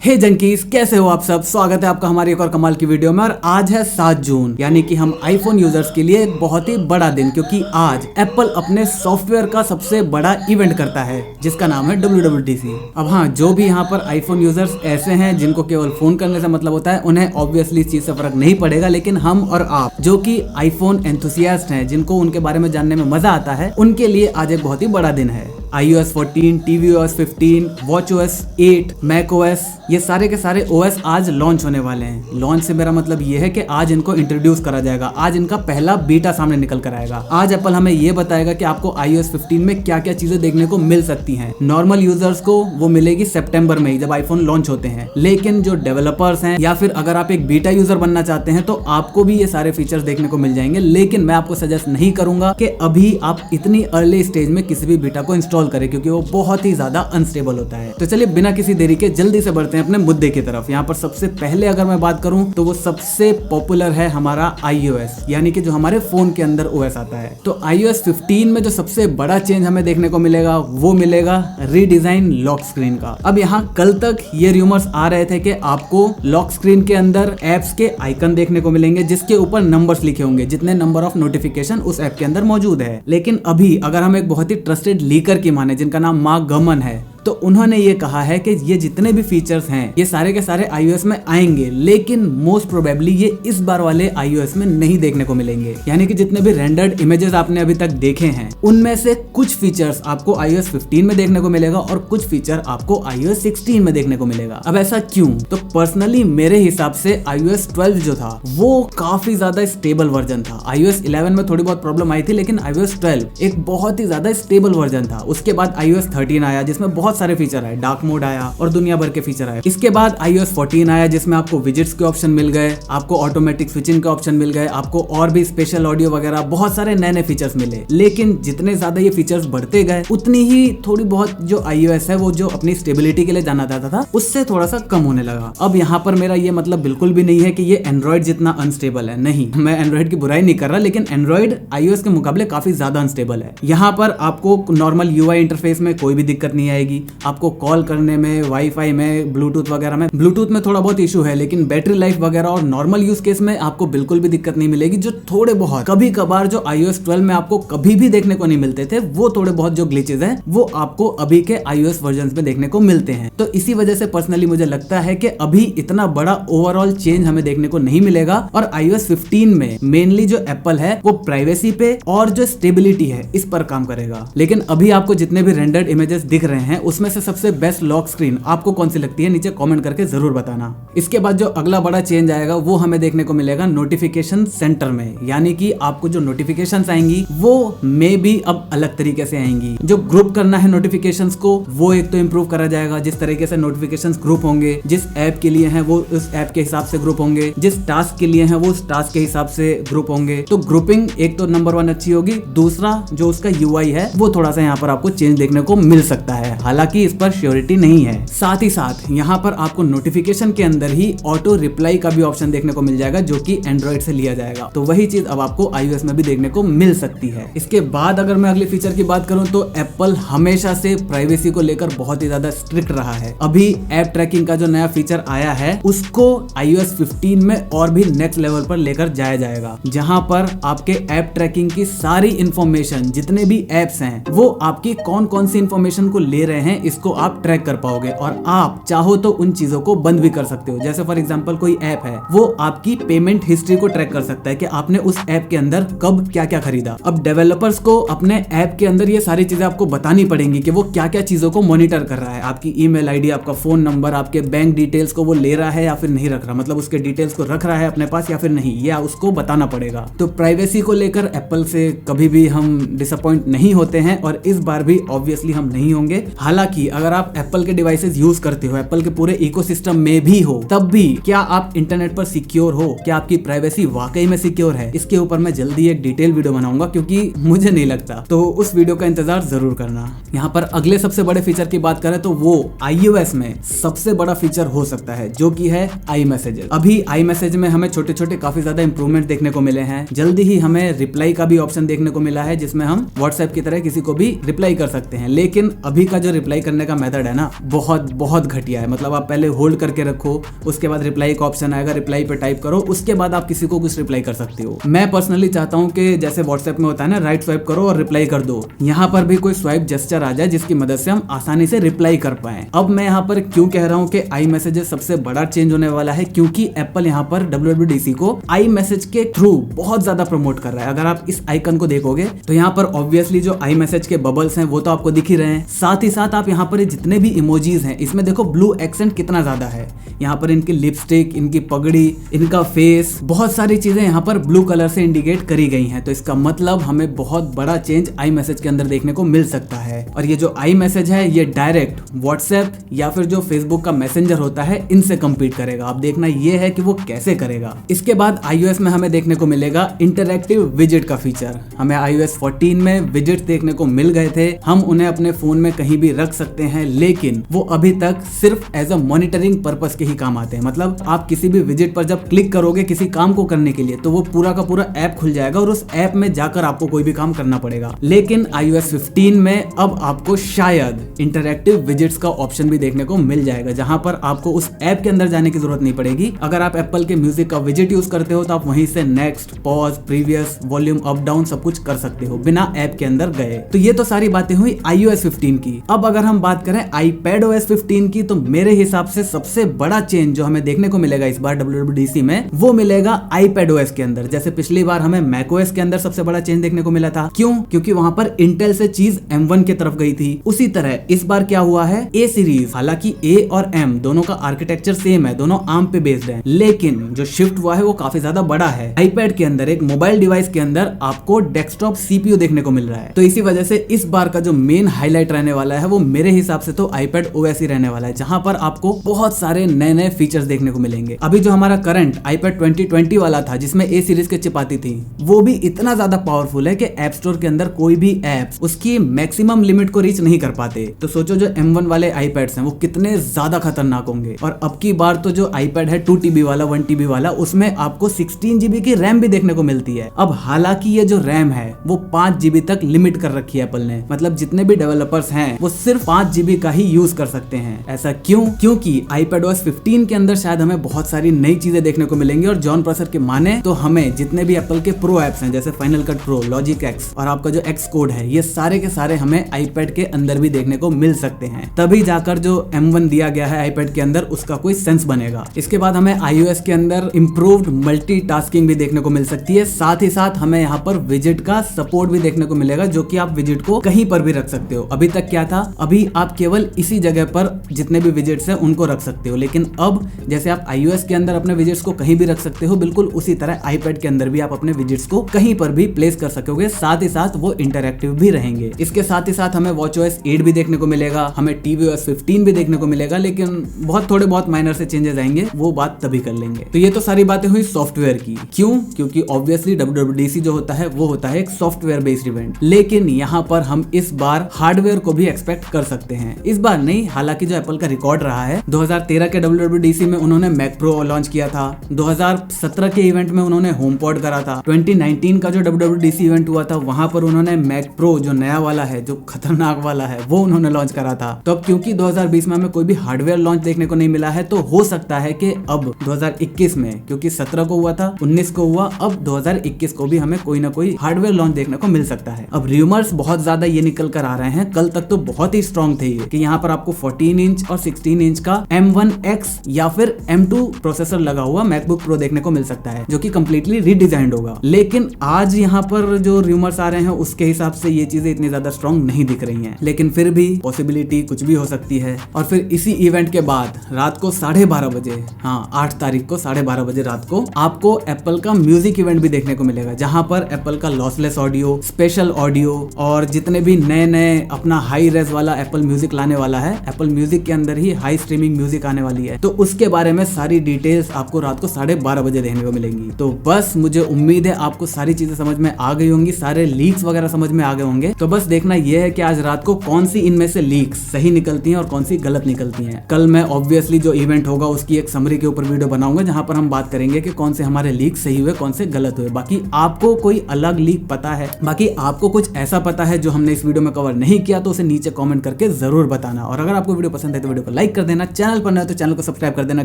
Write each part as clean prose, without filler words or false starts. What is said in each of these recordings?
हे जंकीस, कैसे हो आप सब। स्वागत है आपका हमारी एक और कमाल की वीडियो में। और आज है 7 जून, यानी कि हम आईफोन यूजर्स के लिए एक बहुत ही बड़ा दिन, क्योंकि आज एप्पल अपने सॉफ्टवेयर का सबसे बड़ा इवेंट करता है जिसका नाम है WWDC। अब हाँ, जो भी यहाँ पर आईफोन यूजर्स ऐसे हैं जिनको केवल फोन करने से मतलब होता है, उन्हें ऑब्वियसली इस चीज से फर्क नहीं पड़ेगा, लेकिन हम और आप जो कि आईफोन एंथुसियास्ट हैं, जिनको उनके बारे में जानने में मजा आता है, उनके लिए आज एक बहुत ही बड़ा दिन है। iOS 14, tvOS 15, watchOS 8, macOS, ये सारे के सारे OS आज लॉन्च होने वाले हैं। लॉन्च से मेरा मतलब ये है कि आज इनको इंट्रोड्यूस करा जाएगा, आज इनका पहला बीटा सामने निकल कर आएगा। आज एप्पल हमें ये बताएगा कि आपको iOS 15 में क्या क्या चीजें देखने को मिल सकती हैं। नॉर्मल यूजर्स को वो मिलेगी सितंबर में ही, जब आईफोन लॉन्च होते हैं, लेकिन जो डेवलपर्स हैं या फिर अगर आप एक बीटा यूजर बनना चाहते हैं तो आपको भी ये सारे फीचर्स देखने को मिल जाएंगे। लेकिन मैं आपको सजेस्ट नहीं करूंगा कि अभी आप इतनी अर्ली स्टेज में किसी भी बीटा को इंस्टॉल करें, क्योंकि वो बहुत ही ज्यादा अनस्टेबल होता है। तो चलिए बिना किसी देरी के जल्दी से बढ़ते हैं अपने मुद्दे की तरफ। यहाँ पर सबसे पहले अगर मैं बात करूं तो वो सबसे पॉपुलर है हमारा iOS, यानी कि जो हमारे फोन के अंदर OS आता है। तो iOS 15 में जो सबसे बड़ा चेंज हमें देखने को मिलेगा वो मिलेगा रीडिजाइन लॉक स्क्रीन का। अब यहाँ कल तक ये रूमर्स आ रहे थे कि आपको लॉक स्क्रीन के अंदर एप्स के आइकन देखने को मिलेंगे जिसके ऊपर नंबर्स लिखे होंगे, जितने नंबर ऑफ नोटिफिकेशन उस ऐप के अंदर मौजूद है। लेकिन अभी अगर हम एक बहुत ही ट्रस्टेड लीकर की माने, जिनका नाम मार्क गमन है, तो उन्होंने ये कहा है कि ये जितने भी फीचर्स हैं ये सारे के सारे iOS में आएंगे, लेकिन मोस्ट प्रोबेबली ये इस बार वाले iOS में नहीं देखने को मिलेंगे। यानी कि जितने भी रेंडर्ड इमेजेस आपने अभी तक देखे हैं उनमें से कुछ फीचर्स आपको iOS 15 में देखने को मिलेगा और कुछ फीचर आपको iOS 16 में देखने को मिलेगा। अब ऐसा क्यों? तो पर्सनली मेरे हिसाब से iOS 12 जो था वो काफी ज्यादा स्टेबल वर्जन था। iOS 11 में थोड़ी बहुत प्रॉब्लम आई थी, लेकिन iOS 12 एक बहुत ही ज्यादा स्टेबल वर्जन था। उसके बाद iOS 13 आया जिसमें बहुत सारे फीचर आए, डार्क मोड आया और दुनिया भर के फीचर आए। इसके बाद iOS 14 आया जिसमें आपको विजेट्स के ऑप्शन मिल गए, आपको ऑटोमेटिक स्विचिंग के ऑप्शन मिल गए, आपको और भी स्पेशल ऑडियो वगैरह बहुत सारे नए नए फीचर्स मिले। लेकिन जितने ज्यादा ये फीचर्स बढ़ते गए उतनी ही थोड़ी बहुत जो iOS है वो जो अपनी स्टेबिलिटी के लिए जाना जाता था उससे थोड़ा सा कम होने लगा। अब यहाँ पर मेरा ये मतलब बिल्कुल भी नहीं है कि ये एंड्रॉइड जितना अनस्टेबल है, नहीं, मैं एंड्रॉइड की बुराई नहीं कर रहा, लेकिन एंड्रॉइड iOS के मुकाबले काफी ज्यादा अनस्टेबल है। यहाँ पर आपको नॉर्मल UI इंटरफेस में कोई भी दिक्कत नहीं आएगी, आपको कॉल करने में, वाईफाई में, ब्लूटूथ वगैरह में, ब्लूटूथ में थोड़ा बहुत इशू है, लेकिन बैटरी लाइफ वगैरह और नॉर्मल यूज केस में आपको बिल्कुल भी दिक्कत नहीं मिलेगी। जो थोड़े बहुत कभी कभार जो iOS 12 में आपको कभी भी देखने को नहीं मिलते थे, वो थोड़े बहुत जो ग्लिचेस हैं वो आपको अभी के iOS वर्जन में देखने को मिलते हैं। तो इसी वजह से पर्सनली मुझे लगता है कि अभी इतना बड़ा ओवरऑल चेंज हमें देखने को नहीं मिलेगा। और iOS 15 में मेनली जो एप्पल है वो प्राइवेसी पे और जो स्टेबिलिटी है इस पर काम करेगा। लेकिन अभी आपको जितने भी रेंडर्ड इमेजेस दिख रहे हैं उसमें से सबसे बेस्ट लॉक स्क्रीन आपको कौन सी लगती है नीचे कमेंट करके जरूर बताना। इसके बाद जो अगला बड़ा चेंज आएगा वो हमें देखने को मिलेगा नोटिफिकेशन सेंटर में, यानी कि आपको जो नोटिफिकेशंस आएंगी वो मे भी अब अलग तरीके से आएंगी। जो ग्रुप करना है नोटिफिकेशंस को वो एक तो इंप्रूव करा जाएगा, जिस तरीके से नोटिफिकेशंस ग्रुप होंगे, जिस ऐप के लिए हैं वो उस ऐप के हिसाब से ग्रुप होंगे, जिस टास्क के लिए हैं वो उस टास्क के हिसाब से ग्रुप होंगे। तो ग्रुपिंग एक तो नंबर 1 अच्छी होगी, दूसरा जो उसका UI है वो थोड़ा सा यहाँ पर आपको चेंज देखने को मिल सकता है, हालांकि इस पर श्योरिटी नहीं है। साथ ही साथ यहाँ पर आपको नोटिफिकेशन के अंदर ही ऑटो रिप्लाई का भी ऑप्शन देखने को मिल जाएगा, जो कि एंड्रॉइड से लिया जाएगा। तो वही चीज अब आपको iOS में भी देखने को मिल सकती है। इसके बाद अगर मैं अगले फीचर की बात करूं तो एप्पल हमेशा से प्राइवेसी को लेकर बहुत ही ज्यादा स्ट्रिक्ट रहा है। अभी ऐप ट्रैकिंग का जो नया फीचर आया है उसको iOS 15 में और भी नेक्स्ट लेवल पर लेकर जाया जाएगा, जहां पर आपके ऐप ट्रैकिंग की सारी इंफॉर्मेशन, जितने भी एप्स हैं वो आपकी कौन कौन सी इंफॉर्मेशन को ले रहे हैं इसको आप ट्रैक कर पाओगे। और आप चाहो तो उन चीजों को बंद भी कर सकते हो। जैसे फॉर एग्जांपल कोई ऐप है वो आपकी पेमेंट हिस्ट्री को ट्रैक कर सकता है कि आपने उस ऐप के अंदर कब क्या क्या खरीदा। अब डेवलपर्स को अपने ऐप के अंदर ये सारी चीजें आपको बतानी पड़ेंगी कि वो क्या क्या चीजों को मॉनिटर कर रहा है। आपकी ईमेल आईडी, आपका फोन नंबर, आपके बैंक डिटेल्स को वो ले रहा है या फिर नहीं रख रहा, मतलब उसके डिटेल्स को रख रहा है अपने पास या फिर नहीं, या उसको बताना पड़ेगा। तो प्राइवेसी को लेकर एप्पल से कभी भी हम डिसअपॉइंट नहीं होते हैं और इस बार भी ऑब्वियसली हम नहीं होंगे। हालांकि अगर आप एप्पल के डिवाइसेस यूज करते हो, एप्पल के पूरे इकोसिस्टम में भी हो, तब भी क्या आप इंटरनेट पर सिक्योर हो, क्या आपकी प्राइवेसी वाकई में सिक्योर है, इसके ऊपर मैं जल्दी एक डिटेल वीडियो बनाऊंगा, क्योंकि मुझे नहीं लगता। तो उस वीडियो का इंतजार जरूर करना। यहाँ पर अगले सबसे बड़े फीचर की बात करें तो वो iOS में सबसे बड़ा फीचर हो सकता है, जो कि है iMessage। अभी iMessage में हमें छोटे छोटे काफी ज्यादा इंप्रूवमेंट देखने को मिले हैं। जल्दी ही हमें रिप्लाई का भी ऑप्शन देखने को मिला है, जिसमें हम व्हाट्सएप की तरह किसी को भी रिप्लाई कर सकते हैं। लेकिन अभी का जो रिप्लाई करने का मेथड है ना, बहुत बहुत घटिया है। मतलब आप पहले होल्ड करके रखो, उसके बाद रिप्लाई का ऑप्शन आएगा, रिप्लाई पे टाइप करो, उसके बाद आप किसी को कुछ रिप्लाई कर सकते हो। मैं पर्सनली चाहता हूँ कि जैसे व्हाट्सएप में होता है ना, राइट स्वाइप करो और रिप्लाई कर दो, यहाँ पर भी कोई स्वाइप जेस्चर आ जाए जिसकी मदद से हम आसानी से रिप्लाई कर पाए। अब मैं यहाँ पर क्यों कह रहा हूँ कि आई मैसेजेस सबसे बड़ा चेंज होने वाला है, क्योंकि एप्पल यहाँ पर WWDC को आई मैसेज के थ्रू बहुत ज्यादा प्रमोट कर रहा है। अगर आप इस आइकन को देखोगे तो यहाँ पर ऑब्वियसली जो आई मैसेज के बबल्स हैं वो तो आपको दिख ही रहे हैं, साथ ही साथ आप यहाँ पर जितने भी इमोजीज हैं इसमें देखो ब्लू एक्सेंट कितना ज्यादा है। यहाँ पर इनकी लिपस्टिक, इनकी पगड़ी, इनका फेस, बहुत सारी चीजें यहाँ पर ब्लू कलर से इंडिकेट करी गई हैं। तो इसका मतलब हमें बहुत बड़ा चेंज आई मैसेज के अंदर देखने को मिल सकता है। और ये जो आई मैसेज है ये डायरेक्ट व्हाट्सएप या फिर जो फेसबुक का मैसेंजर होता है इनसे कम्पीट करेगा। अब देखना ये है कि वो कैसे करेगा। इसके बाद iOS में हमें देखने को मिलेगा इंटरैक्टिव विजेट का फीचर। हमें iOS 14 में विजेट देखने को मिल गए थे, हम उन्हें अपने फोन में कहीं भी रख सकते हैं, लेकिन वो अभी तक सिर्फ एज अ मॉनिटरिंग पर्पस के ही काम आते हैं। मतलब आप किसी भी विजेट पर जब क्लिक करोगे किसी काम को करने के लिए तो वो पूरा का पूरा ऐप खुल जाएगा और उस ऐप में जाकर आपको कोई भी काम करना पड़ेगा। लेकिन iOS 15 में अब आपको शायद इंटरैक्टिव विजेट्स का ऑप्शन भी देखने को मिल जाएगा, जहां पर आपको उस ऐप के अंदर जाने की जरूरत नहीं पड़ेगी। अगर आप एप्पल के म्यूजिक का विजेट यूज करते हो तो आप वहीं से next, pause, previous, volume up down सब कुछ कर सकते हो बिना ऐप के अंदर गए। तो ये तो सारी बातें हुई iOS 15 की। अब अगर हम बात करें iPadOS 15 की, तो मेरे हिसाब से सबसे बड़ा चेंज जो हमें देखने को मिलेगा इस बार WWDC में वो मिलेगा iPadOS के अंदर। जैसे पिछली बार हमें macOS के अंदर सबसे बड़ा चेंज देखने को मिला था, क्यों? क्योंकि वहां पर इंटेल से चीज M1 की तरफ गई थी। उसी तरह इस बार क्या हुआ है, A सीरीज, हालांकि A और M दोनों का आर्किटेक्चर सेम है, दोनों ARM पे बेस्ड है, लेकिन जो शिफ्ट हुआ है वो काफी ज्यादा बड़ा है। iPad के अंदर एक मोबाइल डिवाइस के अंदर आपको डेस्कटॉप CPU देखने को मिल रहा है। तो इसी वजह से इस बार का जो मेन हाईलाइट रहने वाला है वो मेरे हिसाब से तो iPadOS ही रहने वाला है, जहां पर आपको बहुत सारे नए नए फीचर्स देखने को मिलेंगे। अभी जो हमारा करंट iPad 2020 वाला था जिसमें A सीरीज के चिप आती थी, वो भी इतना ज्यादा पावरफुल है कि ऐप स्टोर के अंदर कोई भी ऐप उसकी मैक्सिमम लिमिट को रीच नहीं कर पाते। तो सोचो जो M1 वाले iPads हैं वो कितने ज्यादा खतरनाक होंगे। और अब की बार तो जो iPad है 2TB वाला, 1TB वाला, उसमें आपको 16GB की रैम भी देखने को मिलती है। अब हालांकि ये जो रैम है वो 5GB तक लिमिट कर रखी है एप्पल ने, मतलब जितने भी डेवलपर्स हैं वो सिर्फ 5GB का ही यूज कर सकते हैं। ऐसा क्यों? क्योंकि iPadOS 15 के अंदर शायद हमें बहुत सारी नई चीजें देखने को मिलेंगी। और जॉन प्रॉसर के माने तो हमें जितने भी एप्पल के प्रो एप्स हैं जैसे final cut pro, logic x और आपका जो एक्स कोड है, ये सारे के सारे हमें iPad के अंदर भी देखने को मिल सकते हैं। तभी जाकर जो M1 दिया गया है iPad के अंदर उसका कोई सेंस बनेगा। इसके बाद हमें iOS के अंदर इम्प्रूव्ड मल्टीटास्किंग भी देखने को मिल सकती है। साथ ही साथ हमें यहाँ पर विजेट का सपोर्ट भी देखने को मिलेगा, जो कि आप विजेट को कहीं पर भी रख सकते हो। अभी तक क्या था, अभी आप केवल इसी जगह पर जितने भी विजेट्स हैं उनको रख सकते हो, लेकिन अब जैसे आप iOS के अंदर अपने विजेट्स को कहीं भी रख सकते हो, बिल्कुल उसी तरह iPad के अंदर भी आप अपने विजेट्स को कहीं पर भी प्लेस कर सकोगे। साथ ही साथ वो इंटरैक्टिव भी रहेंगे। इसके साथ ही साथ हमें WatchOS 8 भी देखने को मिलेगा, हमें tvOS 15 भी देखने को मिलेगा, लेकिन बहुत थोड़े बहुत माइनर से चेंजेस आएंगे, वो बात तभी कर लेंगे। तो ये तो सारी बातें हुई सॉफ्टवेयर की। क्यों? क्योंकि ऑब्वियसली WWDC जो होता है वो होता है एक सॉफ्टवेयर बेस्ड इवेंट, लेकिन यहाँ पर हम इस बार हार्डवेयर को भी एक्सपेक्ट कर सकते हैं। इस बार नहीं, हालांकि जो एप्पल का रिकॉर्ड रहा है 2013 के WWDC में उन्होंने मैक प्रो लॉन्च किया था, 2017 के इवेंट में उन्होंने होमपॉड करा था, 2019 का जो WWDC इवेंट हुआ था वहां पर उन्होंने मैक प्रो जो नया वाला है, जो खतरनाक वाला है, वो उन्होंने लॉन्च करा था। तो अब क्योंकि 2020 में हमें कोई भी हार्डवेयर लॉन्च देखने को नहीं मिला है, तो हो सकता है कि अब 2021 में, क्योंकि 17 को हुआ था, 19 को हुआ, अब 2021 को भी हमें कोई ना कोई हार्डवेयर लॉन्च देखने को मिल सकता है। अब रूमर्स बहुत ज्यादा ये निकल कर आ रहे हैं, कल तक तो बहुत ही स्ट्रॉन्ग थे ये कि यहाँ पर आपको 14 इंच और 16 इंच का M1X या फिर M2 प्रोसेसर लगा हुआ मैकबुक प्रो देखने को मिल सकता है, जो कि कंप्लीटली रीडिजाइंड होगा। लेकिन आज यहाँ पर जो रूमर्स आ रहे हैं उसके हिसाब से ये चीजें इतनी ज्यादा स्ट्रॉन्ग नहीं दिख रही हैं, लेकिन फिर भी पॉसिबिलिटी कुछ भी हो सकती है। और फिर इसी इवेंट के बाद रात को 12:30 बजे, हाँ 8 तारीख को 12:30 बजे रात को आपको एप्पल का म्यूजिक इवेंट भी देखने को मिलेगा, जहां पर एप्पल का लॉसलेस ऑडियो, स्पेशल ऑडियो और जितने भी नए नए अपना हाई रेज वाला एप्पल म्यूजिक लाने वाला है, एप्पल म्यूजिक के अंदर ही हाई स्ट्रीमिंग म्यूजिक आने वाली है, तो उसके बारे में सारी डिटेल्स आपको रात को 12:30 बजे देखने को मिलेंगी। तो बस मुझे उम्मीद है आपको सारी चीजें समझ में आ गई होंगी, सारे लीक्स वगैरह समझ में आ गए होंगे। तो बस देखना यह है कि आज रात को कौन सी इनमें से लीक्स सही निकलती हैं और कौन सी गलत निकलती हैं। कल मैं ऑब्वियसली जो इवेंट होगा उसकी एक समरी के ऊपर वीडियो बनाऊंगा, जहां पर हम बात करेंगे कि कौन से हमारे लीक सही हुए, कौन से गलत हुए। बाकी आपको कोई अलग लीक पता है, बाकी आपको कुछ ऐसा पता है जो हमने इस वीडियो में कवर नहीं किया, तो उसे नीचे कमेंट कमेंट करके जरूर बताना। और अगर आपको वीडियो पसंद है तो वीडियो को लाइक कर देना, चैनल पर नए तो चैनल को सब्सक्राइब कर देना,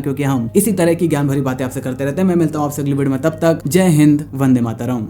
क्योंकि हम इसी तरह की ज्ञान भरी बातें आपसे करते रहते हैं। मैं मिलता हूँ आपसे अगली वीडियो में, तब तक जय हिंद, वंदे मातरम।